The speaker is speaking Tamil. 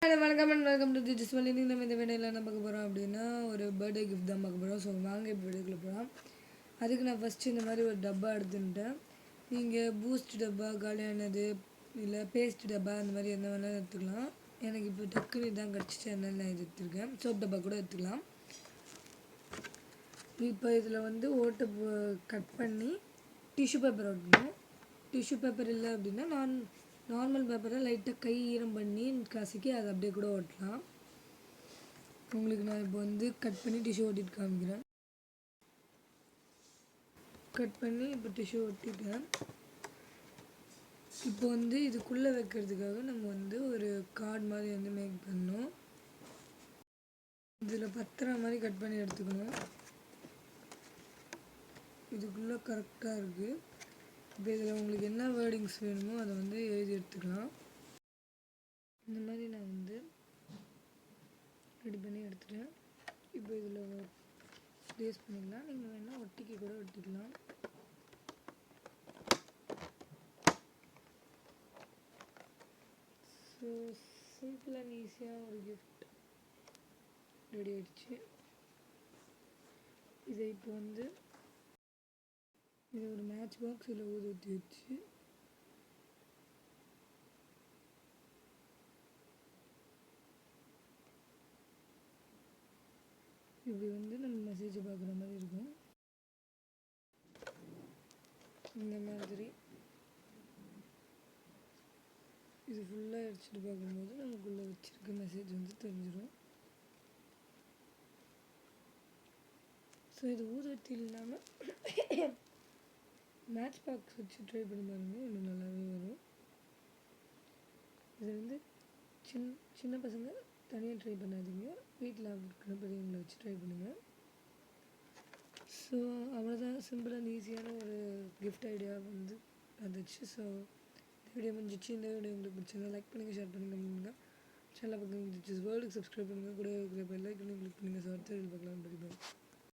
வணக்கம் and welcome to this only. நம்ம இந்த வீடியோவில் என்ன பார்க்க போகிறோம் அப்படின்னா ஒரு பர்த்டே கிஃப்ட் தான் பார்க்க போகிறோம். ஸோ வாங்க இப்போ வீடியோக்குள்ளே போகலாம். அதுக்கு நான் ஃபஸ்ட்டு இந்த மாதிரி ஒரு டப்பா எடுத்துக்கிட்டேன். நீங்கள் பூஸ்ட் டப்பா, காலியானது, இல்லை பேஸ்ட் டப்பா அந்த மாதிரி எந்த வேணாலும் எடுத்துக்கலாம். எனக்கு இப்போ டக்குனு இதான் கிடச்சிச்சு, அதனால நான் இது எடுத்துருக்கேன். சோப் டப்பா கூட எடுத்துக்கலாம். இப்போ இதில் வந்து ஓட்டை கட் பண்ணி டிஷ்யூ பேப்பர் ஓட்டணும். டிஷ்யூ பேப்பர் இல்லை அப்படின்னா நார்மல் பேப்பரை லைட்டாக கை ஈரம் பண்ணி கசக்கி அதை அப்படியே கூட ஓட்டலாம். உங்களுக்கு நான் இப்போ வந்து கட் பண்ணி டிஷ்யூ ஓட்டிட்டு காமிக்கிறேன். கட் பண்ணி இப்போ டிஷ்யூ ஒட்டிட்டேன். இப்போ வந்து இதுக்குள்ளே வைக்கிறதுக்காக நம்ம வந்து ஒரு கார்டு மாதிரி வந்து மேக் பண்ணணும். இதில் பத்திர மாதிரி கட் பண்ணி எடுத்துக்கணும். இதுக்குள்ளே கரெக்டாக இருக்குது. இப்போ இதில் உங்களுக்கு என்ன வேர்டிங்ஸ் வேணுமோ அதை வந்து எழுதி எடுத்துக்கலாம். இந்த மாதிரி நான் வந்து ரெடி பண்ணி எடுத்துட்டேன். இப்போ இதில் ப்ளேஸ் பண்ணிக்கலாம். நீங்கள் வேணால் ஒட்டிக்கி கூட ஒட்டிக்கலாம். ஸோ சிம்பிள் அண்ட் ஈஸியாக ஒரு கிஃப்ட் ரெடி ஆகிடுச்சு. இதை இப்போ வந்து இது ஒரு மேட்ச் பாக்ஸில் ஊற்றி வச்சு இப்படி வந்து நம்ம மெசேஜை பார்க்குற மாதிரி இருக்கும். இந்த மாதிரி இது ஃபுல்லாக அடிச்சுட்டு பார்க்கும்போது நமக்குள்ளே வச்சுருக்க மெசேஜ் வந்து தெரிஞ்சிடும். ஸோ இது ஊதுவத்தி இல்லாமல் மேட்ச் பாக்ஸ் வச்சு ட்ரை பண்ணி பாருங்கள், இன்னும் நல்லாவே வரும். இது வந்து சின்ன பசங்க தனியாக ட்ரை பண்ணாதீங்க, வீட்டில் இருக்கிற பெரியவங்களை வச்சு ட்ரை பண்ணுங்கள். ஸோ அவ்வளோதான், சிம்பிள் அண்ட் ஈஸியான ஒரு கிஃப்ட் ஐடியா வந்து வந்துச்சு. ஸோ இந்த வீடியோ முடிஞ்சிச்சு. இந்த வீடியோ உங்களுக்கு பிடிச்சிருந்தா லைக் பண்ணுங்கள், ஷேர் பண்ணுங்கள், பண்ணுங்கள். சேனல் பக்கம் வேர்ல்டுக்கு சப்ஸ்கிரைப் பண்ணுங்கள். கூட இருக்கிற பெல் ஐக்கனையும் கிளிக் பண்ணுங்கள். ஸோ அடுத்த வீடியோ பார்க்கலாம். பை.